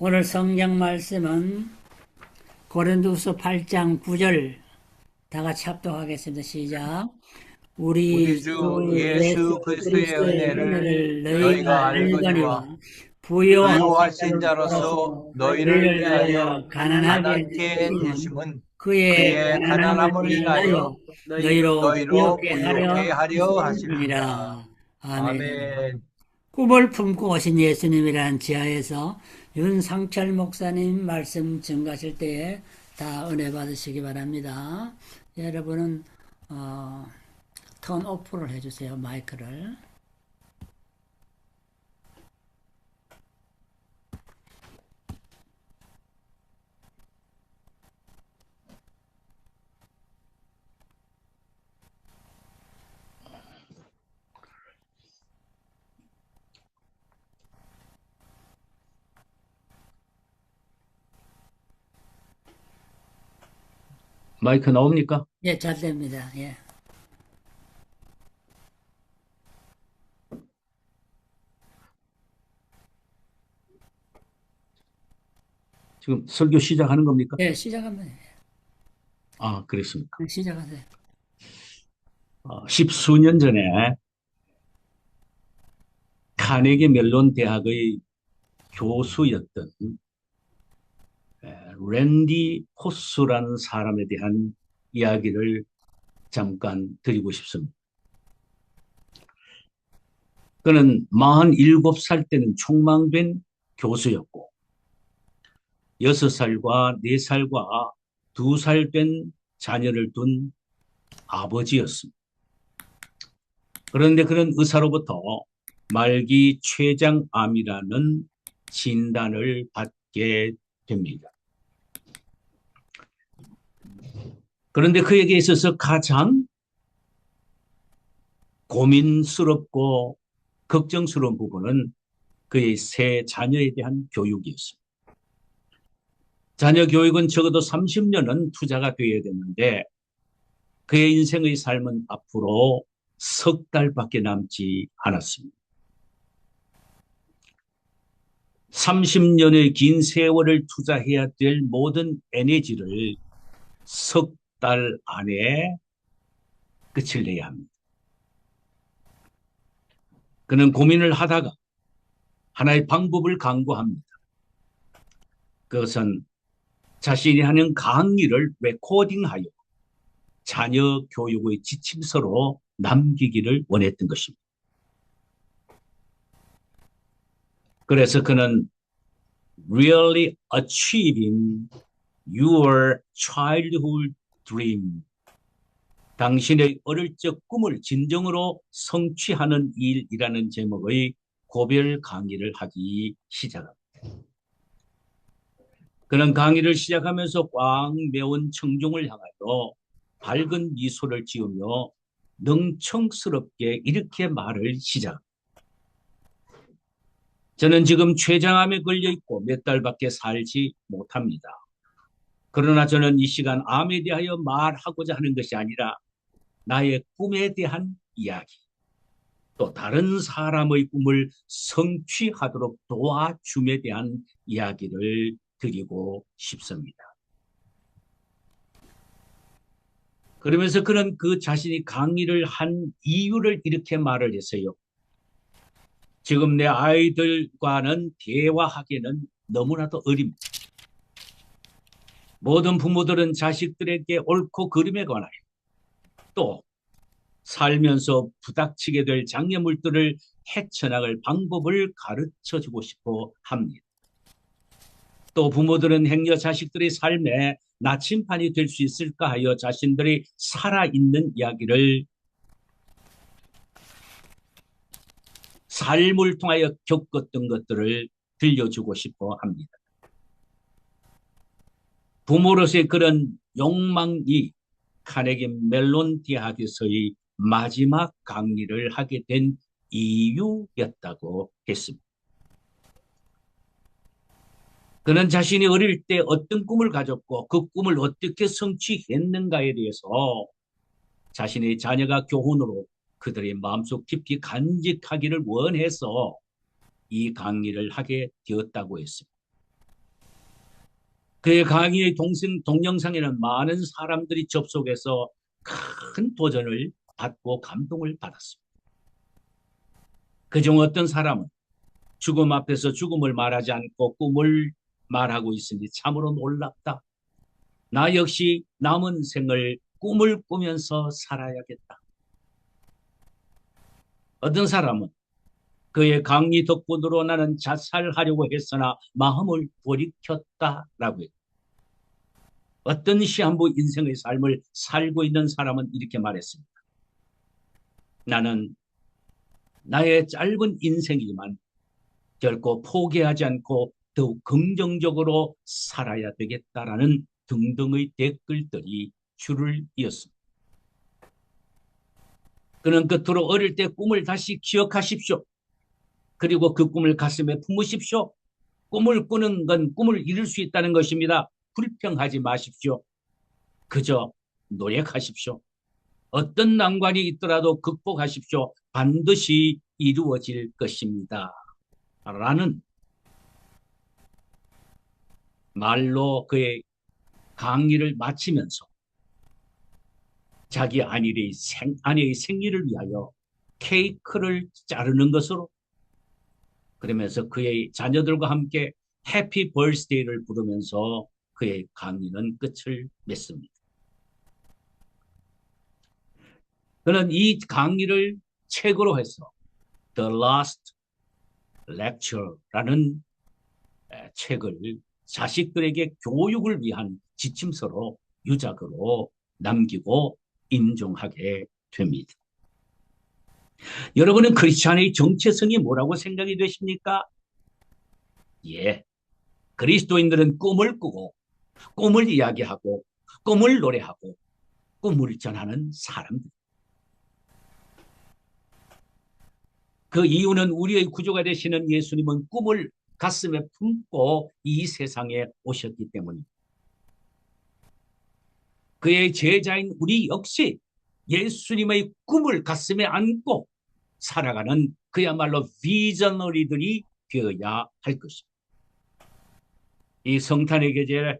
오늘 성경 말씀은 고린도후서 8장 9절 다 같이 합독하겠습니다. 시작. 우리 우리 주 주 예수 예수 그리스도의 그리스도의 은혜를 은혜를 너희가 너희가 알거니와 알거니와 부요하신 부요하신 자로 자로서 돌아서 너희를 너희를 위하여 위하여 가난하게 가난케 하심은 되심은 그의 그의 가난함을 가난함을 인하여 인하여 너희로 너희로 부요케 부요케 하려 하려 하심이니라. 하심이니라. 아멘. 아멘. 꿈을 품고 오신 예수님이라는 지하에서 윤상철 목사님 말씀 증가하실 때에 다 은혜 받으시기 바랍니다. 여러분은 턴 오프를 해주세요. 마이크를. 마이크 나옵니까? 예, 잘 됩니다. 예. 지금 설교 시작하는 겁니까? 예, 시작하면 아, 그렇습니까? 시작하세요. 십수년 전에 카네기 멜론 대학의 교수였던 랜디 포스라는 사람에 대한 이야기를 잠깐 드리고 싶습니다. 그는 47살 때는 총망된 교수였고 6살과 4살과 2살 된 자녀를 둔 아버지였습니다. 그런데 그는 의사로부터 말기 췌장암이라는 진단을 받게 됩니다. 그런데 그에게 있어서 가장 고민스럽고 걱정스러운 부분은 그의 세 자녀에 대한 교육이었습니다. 자녀 교육은 적어도 30년은 투자가 되어야 되는데 그의 인생의 삶은 앞으로 석 달밖에 남지 않았습니다. 30년의 긴 세월을 투자해야 될 모든 에너지를 석 달 안에 끝을 내야 합니다. 그는 고민을 하다가 하나의 방법을 강구합니다. 그것은 자신이 하는 강의를 레코딩하여 자녀 교육의 지침서로 남기기를 원했던 것입니다. 그래서 그는 really achieving your childhood dream, 당신의 어릴 적 꿈을 진정으로 성취하는 일이라는 제목의 고별 강의를 하기 시작합니다. 그는 강의를 시작하면서 꽉 메운 청중을 향하여 밝은 미소를 지으며 능청스럽게 이렇게 말을 시작합니다. 저는 지금 췌장암에 걸려 있고 몇 달밖에 살지 못합니다. 그러나 저는 이 시간 암에 대하여 말하고자 하는 것이 아니라 나의 꿈에 대한 이야기, 또 다른 사람의 꿈을 성취하도록 도와줌에 대한 이야기를 드리고 싶습니다. 그러면서 그는 그 자신이 강의를 한 이유를 이렇게 말을 했어요. 지금 내 아이들과는 대화하기에는 너무나도 어립니다. 모든 부모들은 자식들에게 옳고 그름에 관하여 또 살면서 부닥치게 될 장애물들을 헤쳐나갈 방법을 가르쳐주고 싶어 합니다. 또 부모들은 행여 자식들의 삶에 나침반이 될 수 있을까 하여 자신들이 살아있는 이야기를 삶을 통하여 겪었던 것들을 들려주고 싶어 합니다. 부모로서의 그런 욕망이 카네기 멜론 대학에서의 마지막 강의를 하게 된 이유였다고 했습니다. 그는 자신이 어릴 때 어떤 꿈을 가졌고 그 꿈을 어떻게 성취했는가에 대해서 자신의 자녀가 교훈으로 그들의 마음속 깊이 간직하기를 원해서 이 강의를 하게 되었다고 했습니다. 그의 강의의 동영상에는 많은 사람들이 접속해서 큰 도전을 받고 감동을 받았습니다. 그중 어떤 사람은 죽음 앞에서 죽음을 말하지 않고 꿈을 말하고 있으니 참으로 놀랍다. 나 역시 남은 생을 꿈을 꾸면서 살아야겠다. 어떤 사람은 그의 강의 덕분으로 나는 자살하려고 했으나 마음을 돌이켰다라고 했다. 어떤 시한부 인생의 삶을 살고 있는 사람은 이렇게 말했습니다. 나는 나의 짧은 인생이지만 결코 포기하지 않고 더욱 긍정적으로 살아야 되겠다라는 등등의 댓글들이 줄을 이었습니다. 그는 끝으로 어릴 때 꿈을 다시 기억하십시오. 그리고 그 꿈을 가슴에 품으십시오. 꿈을 꾸는 건 꿈을 이룰 수 있다는 것입니다. 불평하지 마십시오. 그저 노력하십시오. 어떤 난관이 있더라도 극복하십시오. 반드시 이루어질 것입니다. 라는 말로 그의 강의를 마치면서 자기 아내의 생일을 위하여 케이크를 자르는 것으로, 그러면서 그의 자녀들과 함께 해피 벌스데이를 부르면서 그의 강의는 끝을 맺습니다. 그는 이 강의를 책으로 해서 The Last Lecture라는 책을 자식들에게 교육을 위한 지침서로 유작으로 남기고 인종하게 됩니다. 여러분은 크리스찬의 정체성이 뭐라고 생각이 되십니까? 예, 그리스도인들은 꿈을 꾸고 꿈을 이야기하고 꿈을 노래하고 꿈을 전하는 사람들. 그 이유는 우리의 구주가 되시는 예수님은 꿈을 가슴에 품고 이 세상에 오셨기 때문입니다. 그의 제자인 우리 역시 예수님의 꿈을 가슴에 안고 살아가는 그야말로 비저너리들이 되어야 할 것입니다. 이 성탄의 계절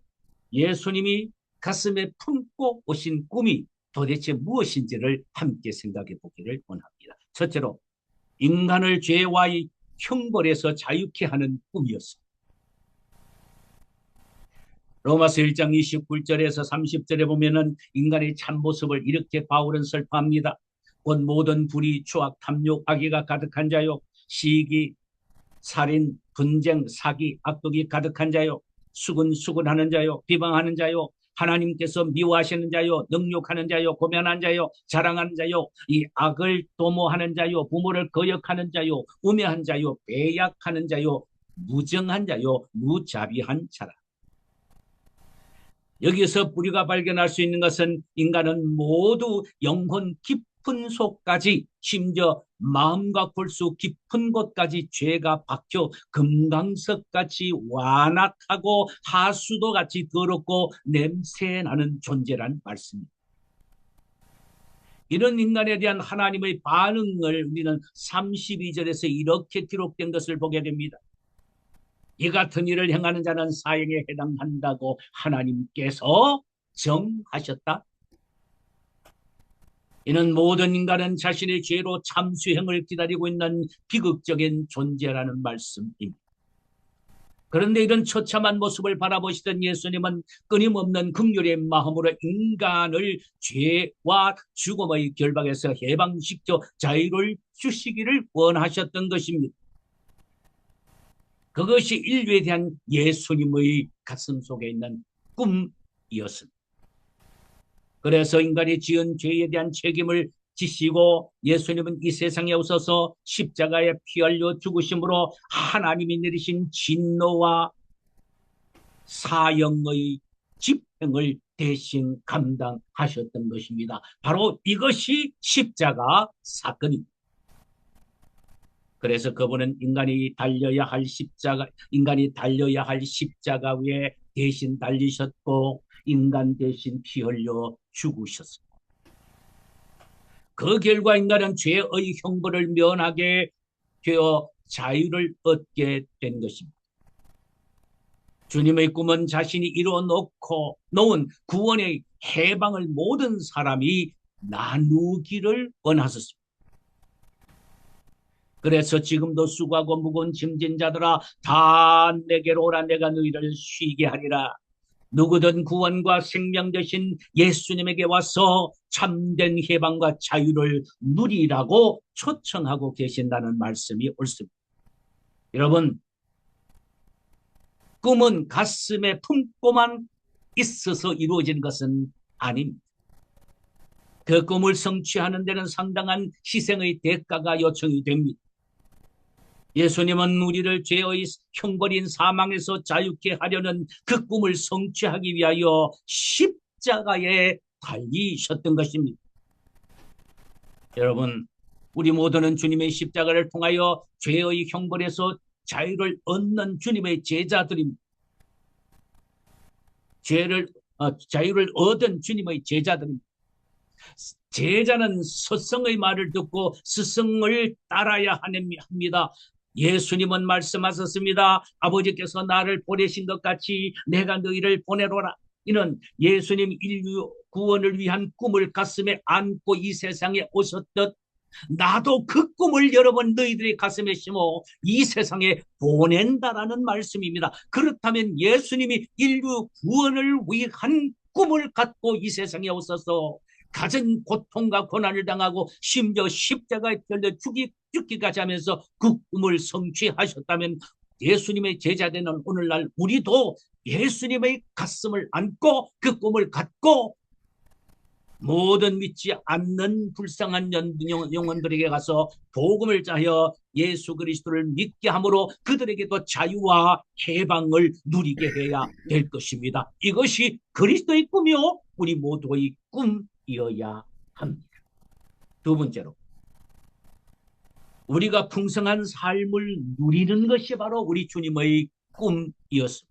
예수님이 가슴에 품고 오신 꿈이 도대체 무엇인지를 함께 생각해 보기를 원합니다. 첫째로 인간을 죄와의 형벌에서 자유케 하는 꿈이었습니다. 로마서 1장 29절에서 30절에 보면은 인간의 참모습을 이렇게 바울은 설파합니다. 곧 모든 불의, 추악, 탐욕, 악의가 가득한 자요, 시기, 살인, 분쟁, 사기, 악독이 가득한 자요, 수근수근하는 자요, 비방하는 자요, 하나님께서 미워하시는 자요, 능욕하는 자요, 고면한 자요, 자랑하는 자요, 이 악을 도모하는 자요, 부모를 거역하는 자요, 우매한 자요, 배약하는 자요, 무정한 자요, 무자비한 자라. 여기서 우리가 발견할 수 있는 것은 인간은 모두 영혼 깊은 속까지, 심지어 마음과 골수 깊은 곳까지 죄가 박혀 금강석같이 완악하고 하수도같이 더럽고 냄새나는 존재란 말씀입니다. 이런 인간에 대한 하나님의 반응을 우리는 32절에서 이렇게 기록된 것을 보게 됩니다. 이 같은 일을 행하는 자는 사형에 해당한다고 하나님께서 정하셨다. 이는 모든 인간은 자신의 죄로 참수형을 기다리고 있는 비극적인 존재라는 말씀입니다. 그런데 이런 처참한 모습을 바라보시던 예수님은 끊임없는 긍휼의 마음으로 인간을 죄와 죽음의 결박에서 해방시켜 자유를 주시기를 원하셨던 것입니다. 그것이 인류에 대한 예수님의 가슴 속에 있는 꿈이었습니다. 그래서 인간이 지은 죄에 대한 책임을 지시고 예수님은 이 세상에 오셔서 십자가에 피 흘려 죽으심으로 하나님이 내리신 진노와 사형의 집행을 대신 감당하셨던 것입니다. 바로 이것이 십자가 사건입니다. 그래서 그분은 인간이 달려야 할 십자가 위에 대신 달리셨고 인간 대신 피 흘려 죽으셨습니다. 그 결과 인간은 죄의 형벌을 면하게 되어 자유를 얻게 된 것입니다. 주님의 꿈은 자신이 이루어 놓은 구원의 해방을 모든 사람이 나누기를 원하셨습니다. 그래서 지금도 수고하고 무거운 짐진 자들아 다 내게로 오라, 내가 너희를 쉬게 하리라. 누구든 구원과 생명 되신 예수님에게 와서 참된 해방과 자유를 누리라고 초청하고 계신다는 말씀이 옳습니다. 여러분, 꿈은 가슴에 품고만 있어서 이루어진 것은 아닙니다. 그 꿈을 성취하는 데는 상당한 희생의 대가가 요청이 됩니다. 예수님은 우리를 죄의 형벌인 사망에서 자유케 하려는 그 꿈을 성취하기 위하여 십자가에 달리셨던 것입니다. 여러분, 우리 모두는 주님의 십자가를 통하여 죄의 형벌에서 자유를 얻는 주님의 제자들입니다. 자유를 얻은 주님의 제자들입니다. 제자는 스승의 말을 듣고 스승을 따라야 합니다. 예수님은 말씀하셨습니다. 아버지께서 나를 보내신 것 같이 내가 너희를 보내노라. 이는 예수님 인류 구원을 위한 꿈을 가슴에 안고 이 세상에 오셨듯 나도 그 꿈을 여러분 너희들의 가슴에 심어 이 세상에 보낸다라는 말씀입니다. 그렇다면 예수님이 인류 구원을 위한 꿈을 갖고 이 세상에 오셔서 가진 고통과 고난을 당하고 심지어 십자가에 달려 죽기까지 하면서 그 꿈을 성취하셨다면 예수님의 제자되는 오늘날 우리도 예수님의 가슴을 안고 그 꿈을 갖고 모든 믿지 않는 불쌍한 영혼들에게 가서 복음을 자여 예수 그리스도를 믿게 함으로 그들에게도 자유와 해방을 누리게 해야 될 것입니다. 이것이 그리스도의 꿈이요 우리 모두의 꿈이어야 합니다. 두 번째로, 우리가 풍성한 삶을 누리는 것이 바로 우리 주님의 꿈이었습니다.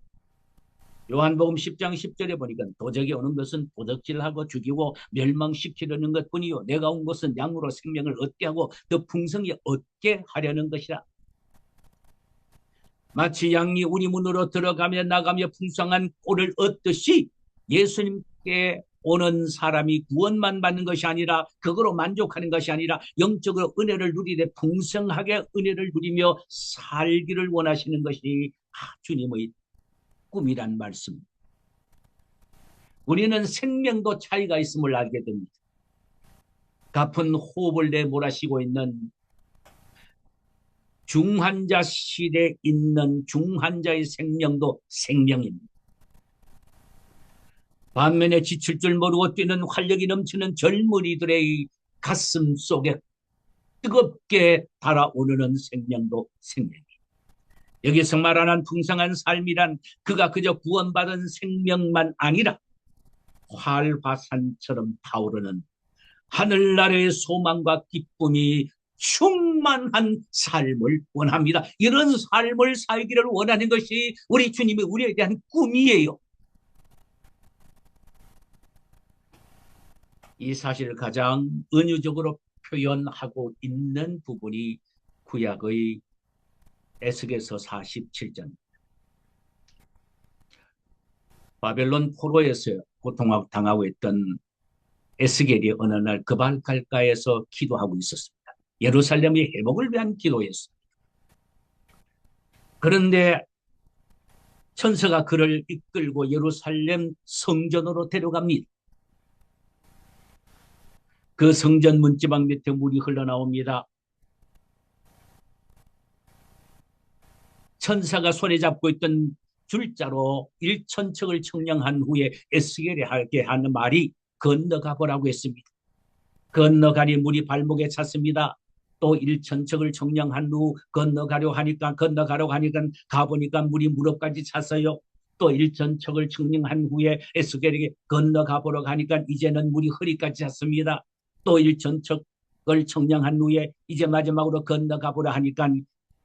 요한복음 10장 10절에 보니까 도적이 오는 것은 도적질하고 죽이고 멸망시키려는 것뿐이요 내가 온 것은 양으로 생명을 얻게 하고 더 풍성히 얻게 하려는 것이라. 마치 양이 우리 문으로 들어가며 나가며 풍성한 꼴을 얻듯이 예수님께 오는 사람이 구원만 받는 것이 아니라 그거로 만족하는 것이 아니라 영적으로 은혜를 누리되 풍성하게 은혜를 누리며 살기를 원하시는 것이 주님의 꿈이란 말씀. 우리는 생명도 차이가 있음을 알게 됩니다. 가쁜 호흡을 내몰아쉬고 있는 중환자실에 있는 중환자의 생명도 생명입니다. 반면에 지칠 줄 모르고 뛰는 활력이 넘치는 젊은이들의 가슴 속에 뜨겁게 달아오르는 생명도 생명입니다. 여기서 말하는 풍성한 삶이란 그가 그저 구원받은 생명만 아니라 활화산처럼 타오르는 하늘나라의 소망과 기쁨이 충만한 삶을 원합니다. 이런 삶을 살기를 원하는 것이 우리 주님이 우리에 대한 꿈이에요. 이 사실을 가장 은유적으로 표현하고 있는 부분이 구약의 에스겔서 47장. 바벨론 포로에서 고통당하고 있던 에스겔이 어느 날 그발갈가에서 기도하고 있었습니다. 예루살렘의 회복을 위한 기도였습니다. 그런데 천사가 그를 이끌고 예루살렘 성전으로 데려갑니다. 그 성전 문지방 밑에 물이 흘러나옵니다. 천사가 손에 잡고 있던 줄자로 1,000척을 청량한 후에 에스겔이 하게 하는 말이 건너가 보라고 했습니다. 건너가니 물이 발목에 찼습니다. 또 1,000척을 청량한 후 건너가려고 하니까 가보니까 물이 무릎까지 찼어요. 또 1,000척을 청량한 후에 에스겔에게 건너가 보려고 하니까 이제는 물이 허리까지 찼습니다. 또 1,000척을 청량한 후에 이제 마지막으로 건너가 보려 하니까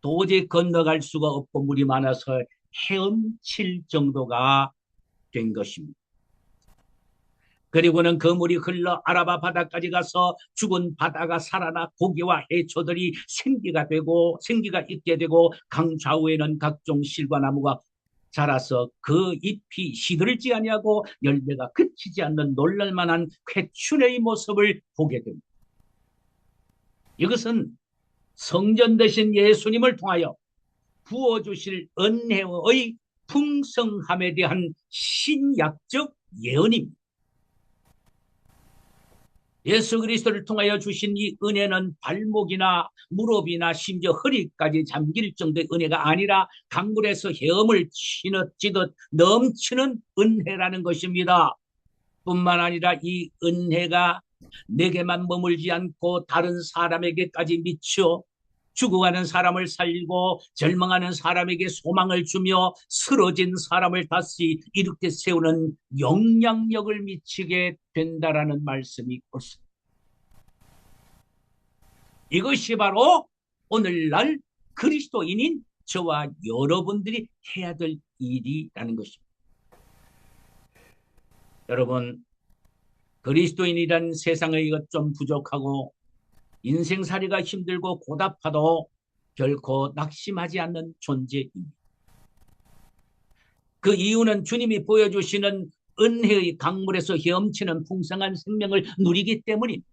도저히 건너갈 수가 없고 물이 많아서 헤엄칠 정도가 된 것입니다. 그리고는 그 물이 흘러 아라바 바다까지 가서 죽은 바다가 살아나 고기와 해초들이 생기가 있게 되고 강 좌우에는 각종 실과나무가 자라서 그 잎이 시들지 아니하고 열매가 그치지 않는 놀랄만한 회춘의 모습을 보게 됩니다. 이것은 성전 되신 예수님을 통하여 부어주실 은혜의 풍성함에 대한 신약적 예언입니다. 예수 그리스도를 통하여 주신 이 은혜는 발목이나 무릎이나 심지어 허리까지 잠길 정도의 은혜가 아니라 강물에서 헤엄을 치듯 넘치는 은혜라는 것입니다. 뿐만 아니라 이 은혜가 내게만 머물지 않고 다른 사람에게까지 미쳐 죽어가는 사람을 살리고 절망하는 사람에게 소망을 주며 쓰러진 사람을 다시 일으켜 세우는 영향력을 미치게 된다라는 말씀이 옳습니다. 이것이 바로 오늘날 그리스도인인 저와 여러분들이 해야 될 일이라는 것입니다. 여러분, 그리스도인이란 세상의 것 좀 부족하고 인생살이가 힘들고 고달파도 결코 낙심하지 않는 존재입니다. 그 이유는 주님이 보여주시는 은혜의 강물에서 헤엄치는 풍성한 생명을 누리기 때문입니다.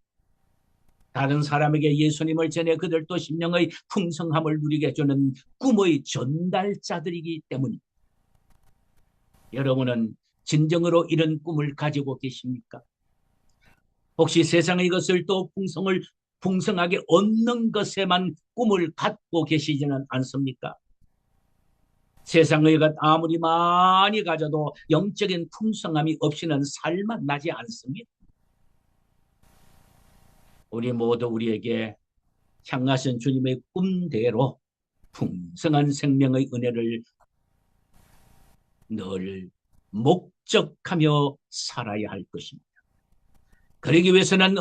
다른 사람에게 예수님을 전해 그들도 심령의 풍성함을 누리게 해주는 꿈의 전달자들이기 때문입니다. 여러분은 진정으로 이런 꿈을 가지고 계십니까? 혹시 세상의 것을 또 풍성하게 얻는 것에만 꿈을 갖고 계시지는 않습니까? 세상의 것 아무리 많이 가져도 영적인 풍성함이 없이는 살만 나지 않습니다. 우리 모두 우리에게 향하신 주님의 꿈대로 풍성한 생명의 은혜를 늘 목적하며 살아야 할 것입니다. 그러기 위해서는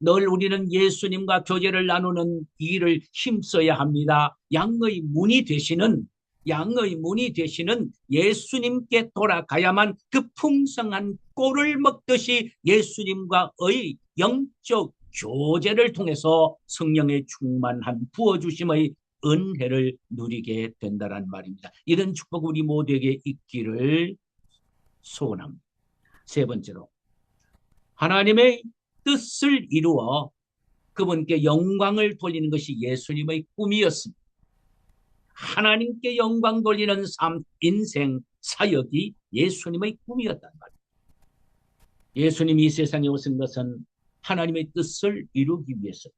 늘 우리는 예수님과 교제를 나누는 일을 힘써야 합니다. 양의 문이 되시는 예수님께 돌아가야만 그 풍성한 꼴을 먹듯이 예수님과의 영적 교제를 통해서 성령의 충만한 부어주심의 은혜를 누리게 된다는 말입니다. 이런 축복 우리 모두에게 있기를 소원합니다. 세 번째로, 하나님의 뜻을 이루어 그분께 영광을 돌리는 것이 예수님의 꿈이었습니다. 하나님께 영광 돌리는 삶, 인생, 사역이 예수님의 꿈이었단 말입니다. 예수님이 이 세상에 오신 것은 하나님의 뜻을 이루기 위해서,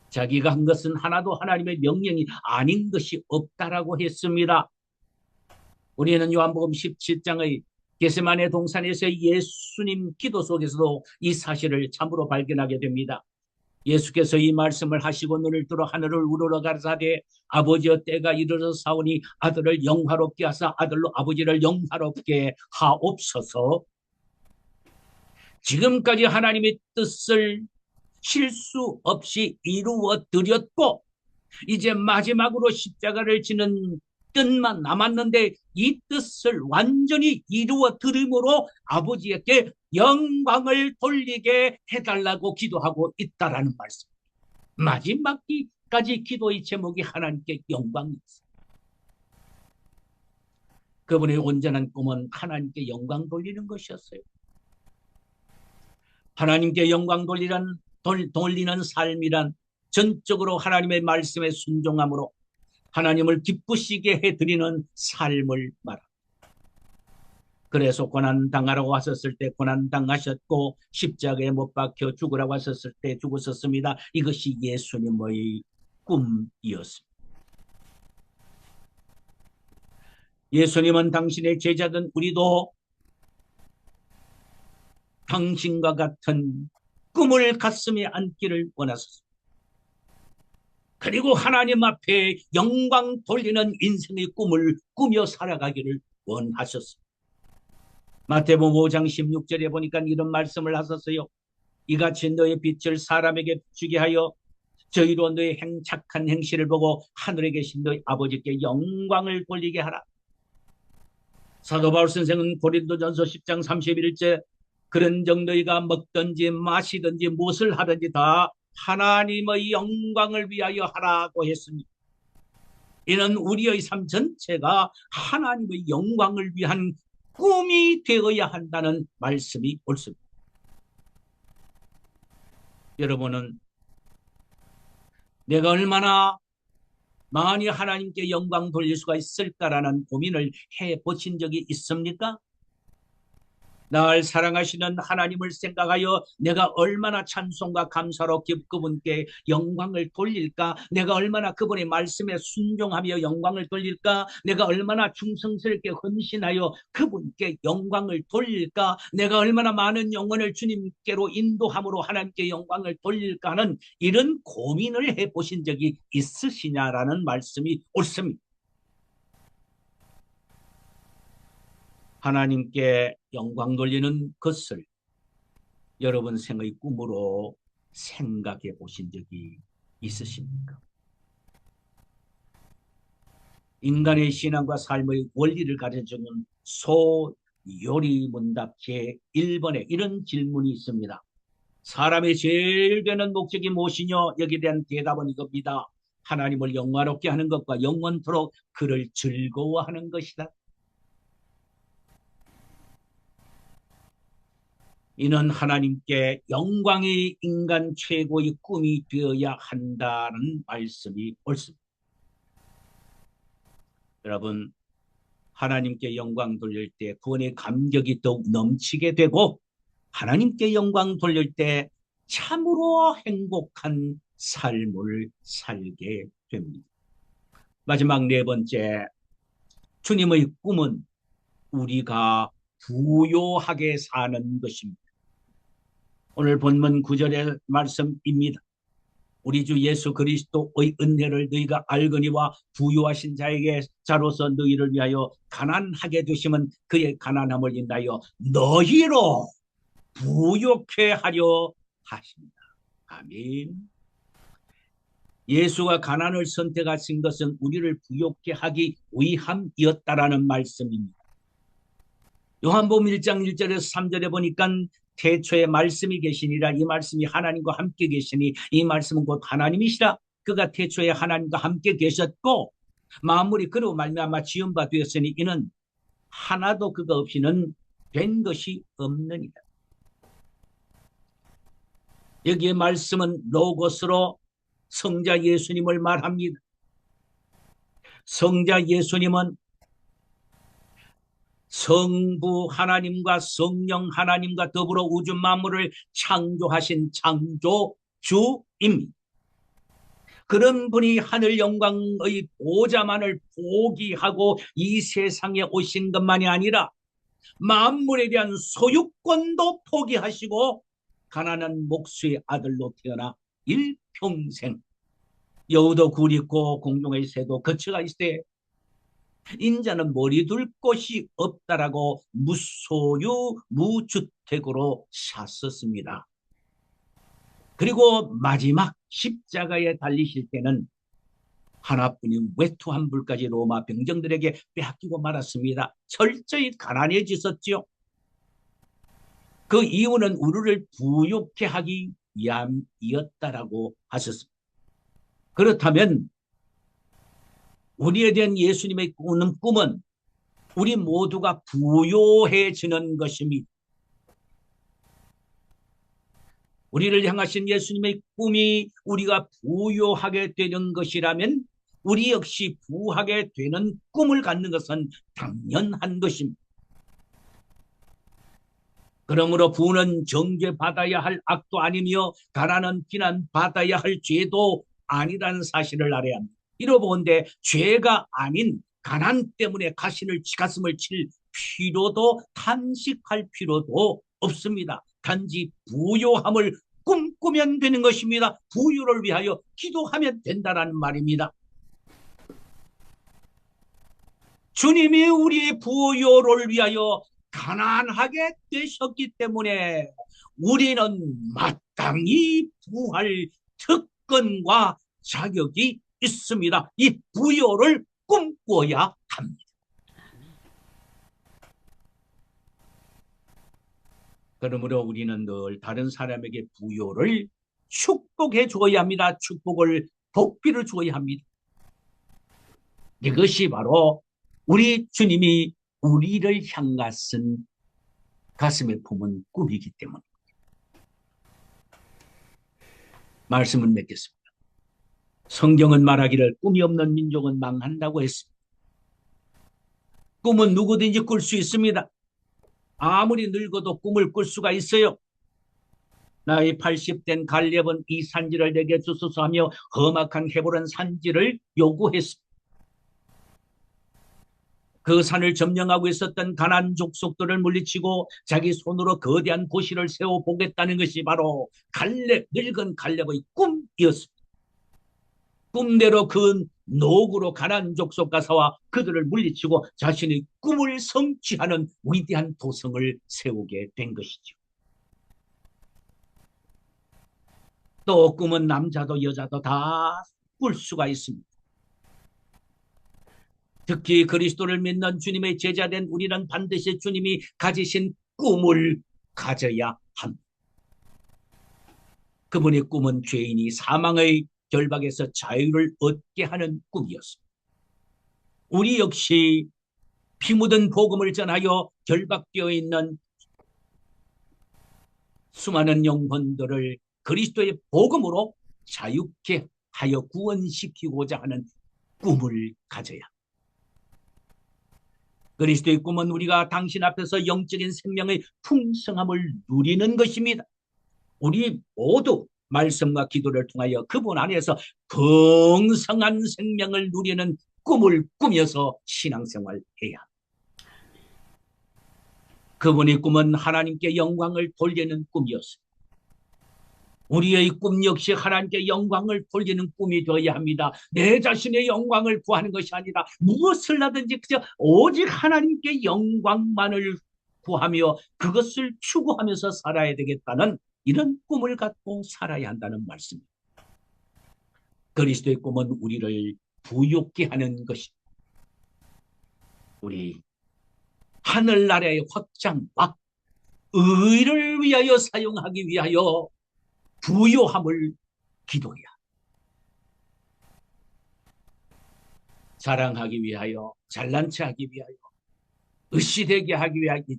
자기가 한 것은 하나도 하나님의 명령이 아닌 것이 없다라고 했습니다. 우리는 요한복음 17장의 겟세마네 동산에서의 예수님 기도 속에서도 이 사실을 참으로 발견하게 됩니다. 예수께서 이 말씀을 하시고 눈을 들어 하늘을 우러러 가라사대 아버지여 때가 이르러 사오니 아들을 영화롭게 하사 아들로 아버지를 영화롭게 하옵소서. 지금까지 하나님의 뜻을 실수 없이 이루어 드렸고 이제 마지막으로 십자가를 지는 뜻만 남았는데 이 뜻을 완전히 이루어 드림으로 아버지에게 영광을 돌리게 해달라고 기도하고 있다라는 말씀. 마지막까지 기도의 제목이 하나님께 영광이었습니다. 그분의 온전한 꿈은 하나님께 영광 돌리는 것이었어요. 하나님께 영광 돌리는 삶이란 전적으로 하나님의 말씀에 순종함으로 하나님을 기쁘시게 해드리는 삶을 말합니다. 그래서 고난당하라고 하셨을 때 고난당하셨고 십자가에 못 박혀 죽으라고 하셨을 때 죽으셨습니다. 이것이 예수님의 꿈이었습니다. 예수님은 당신의 제자든 우리도 당신과 같은 꿈을 가슴에 안기를 원하셨습니다. 그리고 하나님 앞에 영광 돌리는 인생의 꿈을 꾸며 살아가기를 원하셨습니다. 마태복음 5장 16절에 보니까 이런 말씀을 하셨어요. 이같이 너의 빛을 사람에게 비추게 하여 저희로 너의 착한 행실을 보고 하늘에 계신 너희 아버지께 영광을 돌리게 하라. 사도 바울 선생은 고린도전서 10장 31절 그런즉 너희가 먹든지 마시든지 무엇을 하든지 다 하나님의 영광을 위하여 하라고 했습니다. 이는 우리의 삶 전체가 하나님의 영광을 위한 꿈이 되어야 한다는 말씀이 옳습니다. 여러분은 내가 얼마나 많이 하나님께 영광 돌릴 수가 있을까라는 고민을 해보신 적이 있습니까? 날 사랑하시는 하나님을 생각하여 내가 얼마나 찬송과 감사로 그분께 영광을 돌릴까? 내가 얼마나 그분의 말씀에 순종하며 영광을 돌릴까? 내가 얼마나 충성스럽게 헌신하여 그분께 영광을 돌릴까? 내가 얼마나 많은 영혼을 주님께로 인도함으로 하나님께 영광을 돌릴까는 이런 고민을 해보신 적이 있으시냐라는 말씀이 옳습니다. 하나님께 영광 돌리는 것을 여러분 생의 꿈으로 생각해 보신 적이 있으십니까? 인간의 신앙과 삶의 원리를 가르쳐주는 소요리문답 제1번에 이런 질문이 있습니다. 사람의 제일 되는 목적이 무엇이뇨? 여기에 대한 대답은 이겁니다. 하나님을 영화롭게 하는 것과 영원토록 그를 즐거워하는 것이다. 이는 하나님께 영광이 인간 최고의 꿈이 되어야 한다는 말씀이 옳습니다. 여러분, 하나님께 영광 돌릴 때 구원의 감격이 더욱 넘치게 되고 하나님께 영광 돌릴 때 참으로 행복한 삶을 살게 됩니다. 마지막 네 번째, 주님의 꿈은 우리가 부요하게 사는 것입니다. 오늘 본문 9절의 말씀입니다. 우리 주 예수 그리스도의 은혜를 너희가 알거니와 부유하신 자로서 너희를 위하여 가난하게 되심은 그의 가난함을 인하여 너희로 부유케 하려 하십니다. 아멘. 예수가 가난을 선택하신 것은 우리를 부유케 하기 위함이었다라는 말씀입니다. 요한복음 1장 1절에서 3절에 보니까 태초에 말씀이 계시니라. 이 말씀이 하나님과 함께 계시니 이 말씀은 곧 하나님이시라. 그가 태초에 하나님과 함께 계셨고 만물이 그로 말미암아 지은 바 되었으니 이는 하나도 그가 없이는 된 것이 없느니라. 여기에 말씀은 로고스로 성자 예수님을 말합니다. 성자 예수님은 성부 하나님과 성령 하나님과 더불어 우주 만물을 창조하신 창조주입니다. 그런 분이 하늘 영광의 보좌만을 포기하고 이 세상에 오신 것만이 아니라 만물에 대한 소유권도 포기하시고 가난한 목수의 아들로 태어나 일평생 여우도 굴 있고 공중의 새도 거처가 있되 인자는 머리 둘 곳이 없다라고 무소유 무주택으로 샀었습니다. 그리고 마지막 십자가에 달리실 때는 하나뿐인 외투 한 불까지 로마 병정들에게 빼앗기고 말았습니다. 철저히 가난해지셨죠. 그 이유는 우리를 부유케 하기 위함이었다라고 하셨습니다. 그렇다면 우리에 대한 예수님의 꿈은 우리 모두가 부요해지는 것입니다. 우리를 향하신 예수님의 꿈이 우리가 부요하게 되는 것이라면 우리 역시 부하게 되는 꿈을 갖는 것은 당연한 것입니다. 그러므로 부는 정죄받아야 할 악도 아니며 가난은 비난받아야 할 죄도 아니라는 사실을 알아야 합니다. 이러본데 죄가 아닌 가난 때문에 가슴을 칠 필요도 탄식할 필요도 없습니다. 단지 부요함을 꿈꾸면 되는 것입니다. 부유를 위하여 기도하면 된다는 말입니다. 주님이 우리의 부요를 위하여 가난하게 되셨기 때문에 우리는 마땅히 부할 특권과 자격이 있습니다. 이 부요를 꿈꿔야 합니다. 그러므로 우리는 늘 다른 사람에게 부요를 축복해 줘야 합니다. 축복을 복비를 줘야 합니다. 이것이 바로 우리 주님이 우리를 향하신 가슴에 품은 꿈이기 때문입니다. 말씀을 맺겠습니다. 성경은 말하기를 꿈이 없는 민족은 망한다고 했습니다. 꿈은 누구든지 꿀 수 있습니다. 아무리 늙어도 꿈을 꿀 수가 있어요. 나이 80된 갈렙은 이 산지를 내게 주소서 하며 험악한 헤브론 산지를 요구했습니다. 그 산을 점령하고 있었던 가나안 족속들을 물리치고 자기 손으로 거대한 도시를 세워보겠다는 것이 바로 늙은 갈렙의 꿈이었습니다. 꿈대로 그 노구로 가나안 족속 가서와 그들을 물리치고 자신의 꿈을 성취하는 위대한 도성을 세우게 된 것이죠. 또 꿈은 남자도 여자도 다 꿀 수가 있습니다. 특히 그리스도를 믿는 주님의 제자된 우리는 반드시 주님이 가지신 꿈을 가져야 합니다. 그분의 꿈은 죄인이 사망의 결박에서 자유를 얻게 하는 꿈이었습니다. 우리 역시 피 묻은 복음을 전하여 결박되어 있는 수많은 영혼들을 그리스도의 복음으로 자유케 하여 구원시키고자 하는 꿈을 가져야 합니다. 그리스도의 꿈은 우리가 당신 앞에서 영적인 생명의 풍성함을 누리는 것입니다. 우리 모두 말씀과 기도를 통하여 그분 안에서 풍성한 생명을 누리는 꿈을 꾸며서 신앙생활해야 합니다. 그분의 꿈은 하나님께 영광을 돌리는 꿈이었습니다. 우리의 꿈 역시 하나님께 영광을 돌리는 꿈이 되어야 합니다. 내 자신의 영광을 구하는 것이 아니라 무엇을 하든지 그저 오직 하나님께 영광만을 구하며 그것을 추구하면서 살아야 되겠다는 이런 꿈을 갖고 살아야 한다는 말씀입니다. 그리스도의 꿈은 우리를 부욕케 하는 것입니다. 우리 하늘나라의 확장과 의를 위하여 사용하기 위하여 부요함을 기도해야, 자랑하기 위하여, 잘난 체 하기 위하여, 의시되게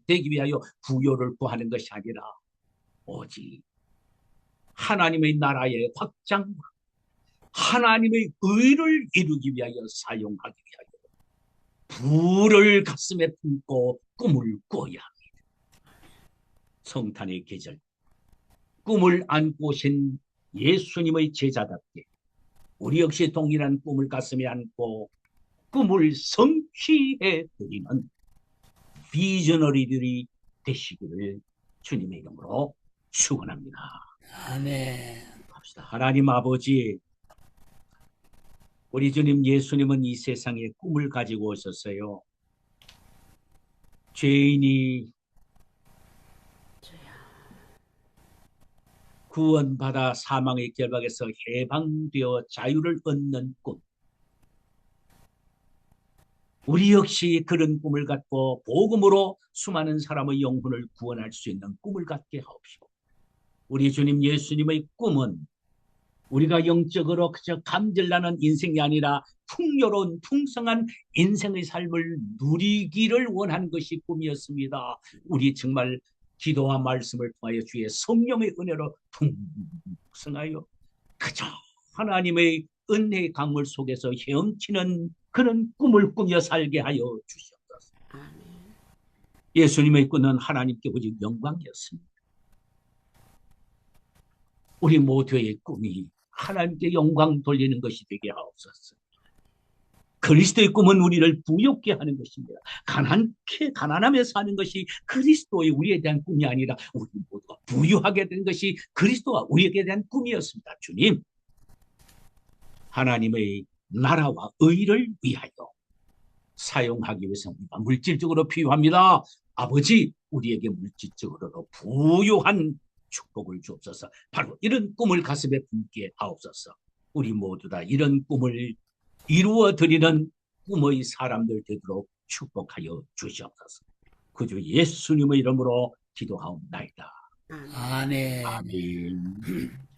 되기 위하여 부요를 구하는 것이 아니라 오직 하나님의 나라의 확장과 하나님의 의를 이루기 위하여 사용하기 위하여 부를 가슴에 품고 꿈을 꾸어야 합니다. 성탄의 계절, 꿈을 안고 오신 예수님의 제자답게 우리 역시 동일한 꿈을 가슴에 안고 꿈을 성취해 드리는 비저너리들이 되시기를 주님의 이름으로 축원합니다. 아멘. 합시다. 하나님 아버지, 우리 주님 예수님은 이 세상에 꿈을 가지고 오셨어요. 죄인이 구원받아 사망의 결박에서 해방되어 자유를 얻는 꿈. 우리 역시 그런 꿈을 갖고 복음으로 수많은 사람의 영혼을 구원할 수 있는 꿈을 갖게 하옵시고, 우리 주님 예수님의 꿈은 우리가 영적으로 그저 감질나는 인생이 아니라 풍요로운 풍성한 인생의 삶을 누리기를 원한 것이 꿈이었습니다. 우리 정말 기도와 말씀을 통하여 주의 성령의 은혜로 풍성하여 그저 하나님의 은혜의 강물 속에서 헤엄치는 그런 꿈을 꾸며 살게 하여 주시옵소서. 예수님의 꿈은 하나님께 오직 영광이었습니다. 우리 모두의 꿈이 하나님께 영광 돌리는 것이 되게 하옵소서. 그리스도의 꿈은 우리를 부욕케 하는 것입니다. 가난하며 사는 것이 그리스도의 우리에 대한 꿈이 아니라 우리 모두가 부유하게 된 것이 그리스도와 우리에게 대한 꿈이었습니다. 주님, 하나님의 나라와 의를 위하여 사용하기 위해서 우리가 물질적으로 필요합니다. 아버지, 우리에게 물질적으로 부유한 축복을 주옵소서. 바로 이런 꿈을 가슴에 품게 하옵소서. 우리 모두 다 이런 꿈을 이루어 드리는 꿈의 사람들 되도록 축복하여 주시옵소서. 구주 예수님의 이름으로 기도하옵나이다. 아멘. 아멘.